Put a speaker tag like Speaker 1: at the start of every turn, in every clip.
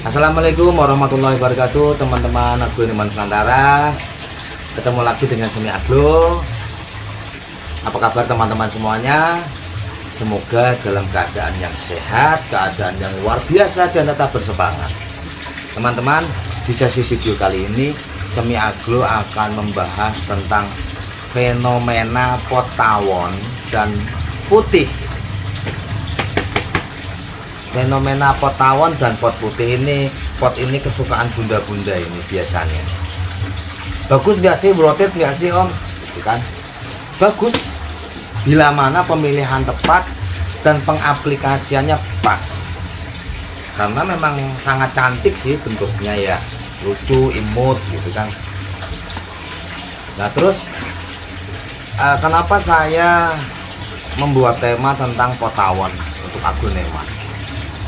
Speaker 1: Assalamualaikum warahmatullahi wabarakatuh, teman-teman agronom Nusantara. Ketemu lagi dengan Semi Agro. Apa kabar teman-teman semuanya? Semoga dalam keadaan yang sehat, keadaan yang luar biasa, dan tetap bersemangat. Teman-teman, di sesi video kali ini Semi Agro akan membahas tentang fenomena pot tawon dan putih. Fenomena pot tawon dan pot putih ini, pot ini kesukaan bunda-bunda ini biasanya. Bagus nggak sih, brotet nggak sih om? Itu kan bagus bila mana pemilihan tepat dan pengaplikasiannya pas. Karena memang sangat cantik sih bentuknya ya, lucu, imut gitu kan. Nah terus kenapa saya membuat tema tentang pot tawon untuk aglonema?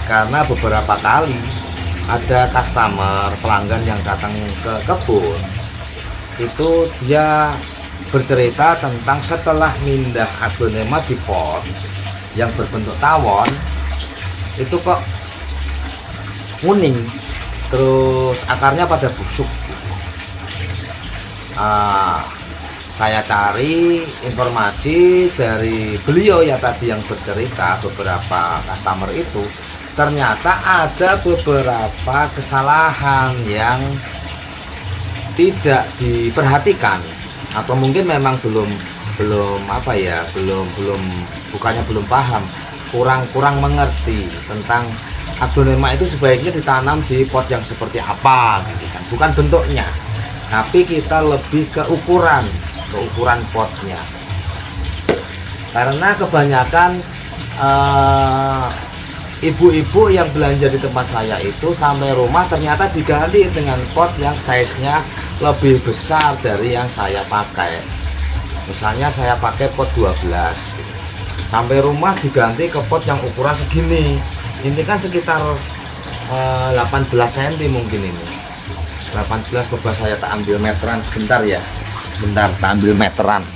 Speaker 1: Karena beberapa kali ada customer pelanggan yang datang ke kebun, itu dia bercerita tentang setelah mindah aglonema di pot yang berbentuk tawon itu kok kuning, terus akarnya pada busuk. Saya cari informasi dari beliau ya tadi yang bercerita, beberapa customer itu ternyata ada beberapa kesalahan yang tidak diperhatikan, atau mungkin memang belum bukannya belum paham, kurang mengerti tentang aglonema itu sebaiknya ditanam di pot yang seperti apa gitu kan. Bukan bentuknya, tapi kita lebih ke ukuran potnya. Karena kebanyakan ibu-ibu yang belanja di tempat saya itu sampai rumah ternyata diganti dengan pot yang size-nya lebih besar dari yang saya pakai. Misalnya saya pakai pot 12, sampai rumah diganti ke pot yang ukuran segini. Ini kan sekitar 18 cm mungkin ini. 18, coba saya tak ambil meteran sebentar ya. Bentar, tak ambil meteran.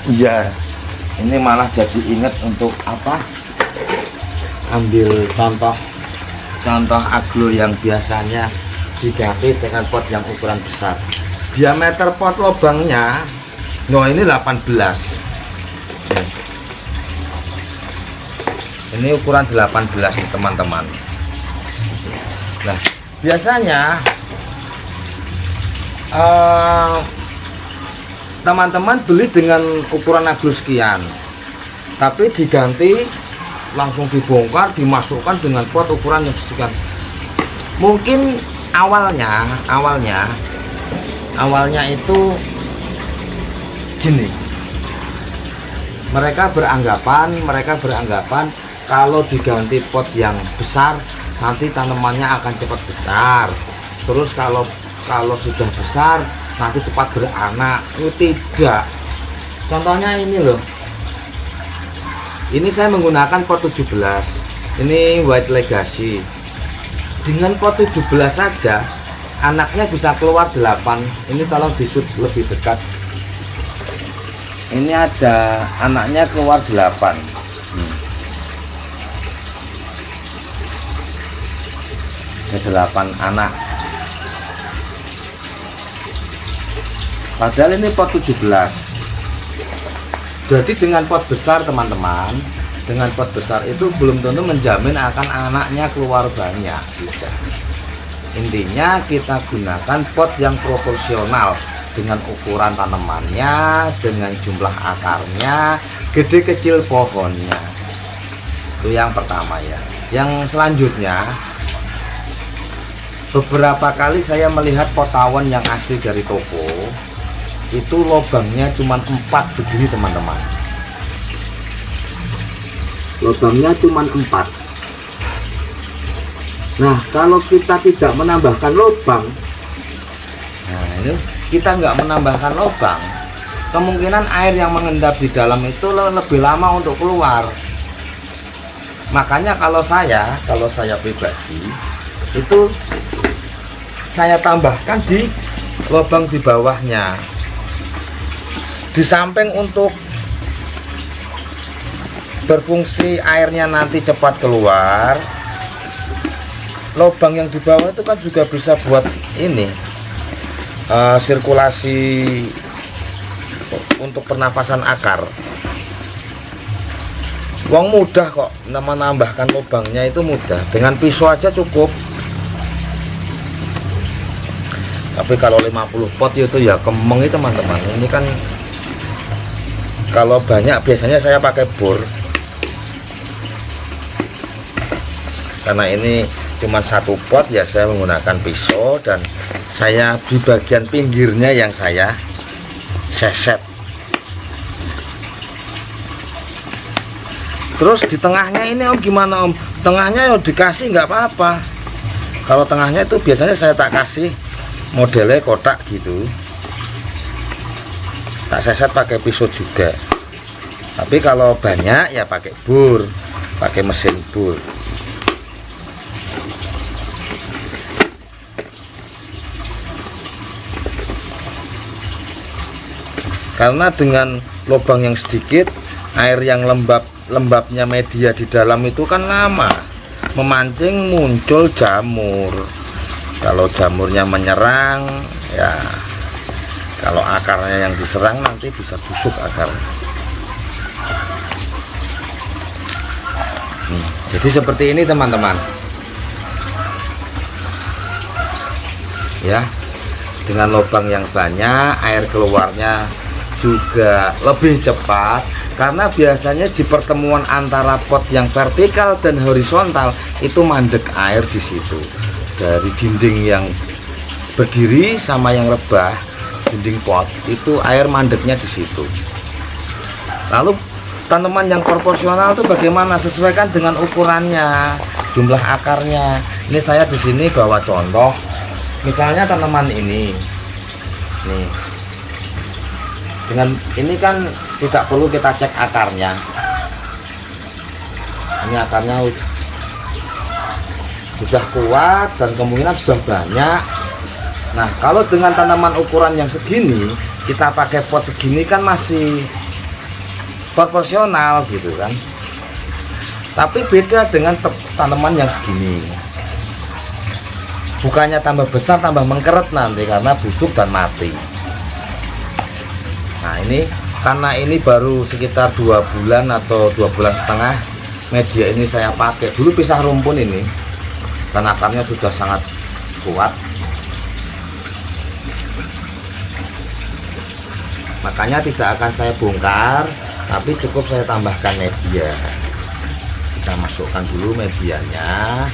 Speaker 1: Iya, ini malah jadi inget untuk apa? Ambil contoh aglo yang biasanya diganti dengan pot yang ukuran besar. Diameter pot lubangnya, ini 18. Ini ukuran 18 nih teman-teman. Nah, biasanya teman-teman beli dengan ukuran aglo sekian, tapi diganti langsung dibongkar, dimasukkan dengan pot ukuran yang sekian. Mungkin awalnya itu gini, mereka beranggapan kalau diganti pot yang besar nanti tanamannya akan cepat besar. Terus kalau sudah besar nanti cepat beranak. Itu tidak. Contohnya ini loh, ini saya menggunakan pot 17, ini White Legacy. Dengan pot 17 saja anaknya bisa keluar 8. Ini tolong disut lebih dekat. Ini ada anaknya keluar 8. Ada 8 anak. Padahal ini pot 17. Jadi dengan pot besar teman-teman, dengan pot besar itu belum tentu menjamin akan anaknya keluar banyak. Tidak. Intinya kita gunakan pot yang proporsional dengan ukuran tanamannya, dengan jumlah akarnya, gede kecil pohonnya. Itu yang pertama ya. Yang selanjutnya, beberapa kali saya melihat pot tawon yang asli dari toko itu lubangnya cuma 4 begini teman-teman. Lubangnya cuma 4. Nah kalau kita tidak menambahkan lubang, nah ini kita nggak menambahkan lubang, kemungkinan air yang mengendap di dalam itu lebih lama untuk keluar. Makanya kalau saya pribadi itu saya tambahkan di lubang di bawahnya. Di samping untuk berfungsi airnya nanti cepat keluar, lubang yang di bawah itu kan juga bisa buat ini sirkulasi untuk pernafasan akar. Wong mudah kok, menambahkan lubangnya itu mudah, dengan pisau aja cukup. Tapi kalau 50 pot itu ya kemeng itu teman-teman. Ini kan kalau banyak biasanya saya pakai bor, karena ini cuma 1 pot ya saya menggunakan pisau, dan saya di bagian pinggirnya yang saya seset. Terus di tengahnya ini Om gimana Om? Tengahnya ya dikasih nggak apa-apa. Kalau tengahnya itu biasanya saya tak kasih modelnya kotak gitu, tak seset pakai pisau juga. Tapi kalau banyak ya pakai bor, pakai mesin bor. Karena dengan lubang yang sedikit, air yang lembabnya media di dalam itu kan lama, memancing muncul jamur. Kalau jamurnya menyerang ya, kalau akarnya yang diserang nanti bisa busuk akarnya. Jadi seperti ini teman-teman ya, dengan lubang yang banyak air keluarnya juga lebih cepat, karena biasanya di pertemuan antara pot yang vertikal dan horizontal itu mandek air di situ. Dari dinding yang berdiri sama yang rebah, dinding pot itu air mandeknya di situ. Lalu tanaman yang proporsional itu bagaimana? Sesuaikan dengan ukurannya, jumlah akarnya. Ini saya di sini bawa contoh, misalnya tanaman ini, nih, dengan ini kan tidak perlu kita cek akarnya. Ini akarnya sudah kuat dan kemungkinan sudah banyak. Nah, kalau dengan tanaman ukuran yang segini, kita pakai pot segini kan masih proporsional gitu kan. Tapi beda dengan tanaman yang segini, bukannya tambah besar tambah mengkeret nanti karena busuk dan mati. Nah ini karena ini baru sekitar 2 bulan atau 2 bulan setengah media ini saya pakai. Dulu pisah rumpun ini, dan akarnya sudah sangat kuat, makanya tidak akan saya bongkar, tapi cukup saya tambahkan media. Kita masukkan dulu medianya,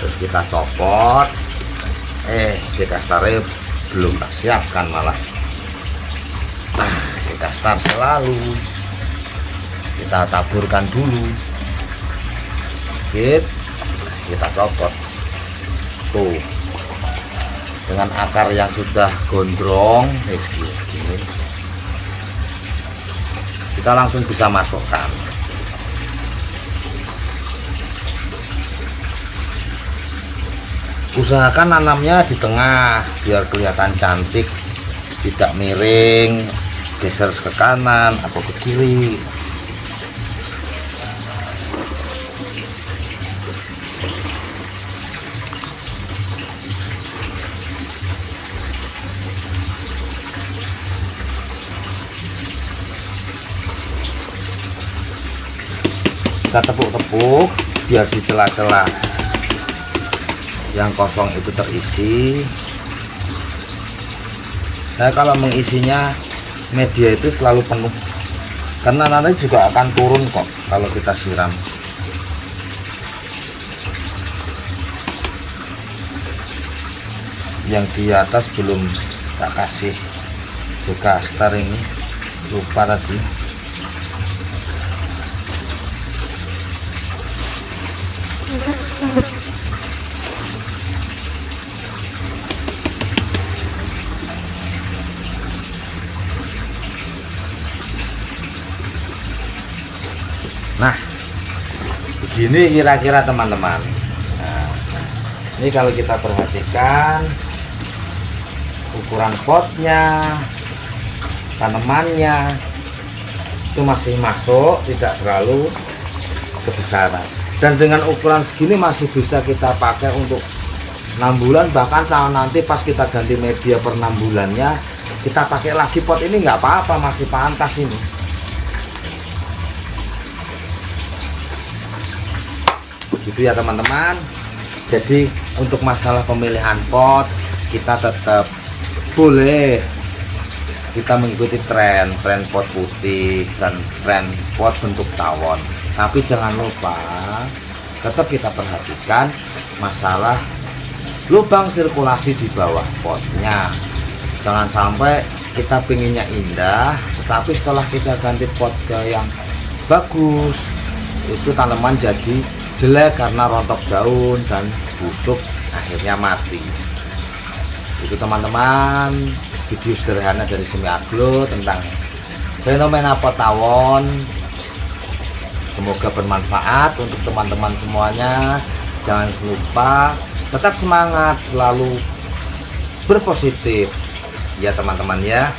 Speaker 1: terus kita copot. Dekastarnya belum tak siapkan malah. Nah, dekastar selalu kita taburkan dulu, kita copot tuh, dengan akar yang sudah gondrong gini, kita langsung bisa masukkan. Usahakan nanamnya di tengah biar kelihatan cantik, tidak miring, geser ke kanan atau ke kiri. Kita tepuk-tepuk biar di celah-celah yang kosong itu terisi. Saya kalau mengisinya media itu selalu penuh, karena nanti juga akan turun kok kalau kita siram. Yang di atas belum tak kasih dekastar, ini lupa tadi. Nah, begini kira-kira teman-teman. Nah, ini kalau kita perhatikan ukuran potnya, tanamannya itu masih masuk, tidak terlalu kebesaran. Dan dengan ukuran segini masih bisa kita pakai untuk 6 bulan, bahkan kalau nanti pas kita ganti media per 6 bulannya kita pakai lagi pot ini nggak apa-apa, masih pantas ini. Begitu ya teman-teman. Jadi untuk masalah pemilihan pot kita tetap boleh kita mengikuti tren pot putih dan tren pot bentuk tawon, tapi jangan lupa tetap kita perhatikan masalah lubang sirkulasi di bawah potnya. Jangan sampai kita pinginnya indah tetapi setelah kita ganti pot ke yang bagus itu tanaman jadi jelek karena rontok daun dan busuk akhirnya mati. Itu teman-teman video sederhana dari Semi Aglo tentang fenomena pot tawon. Semoga bermanfaat untuk teman-teman semuanya. Jangan lupa tetap semangat, selalu berpositif ya teman-teman ya.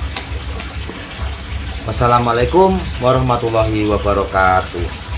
Speaker 1: Wassalamualaikum warahmatullahi wabarakatuh.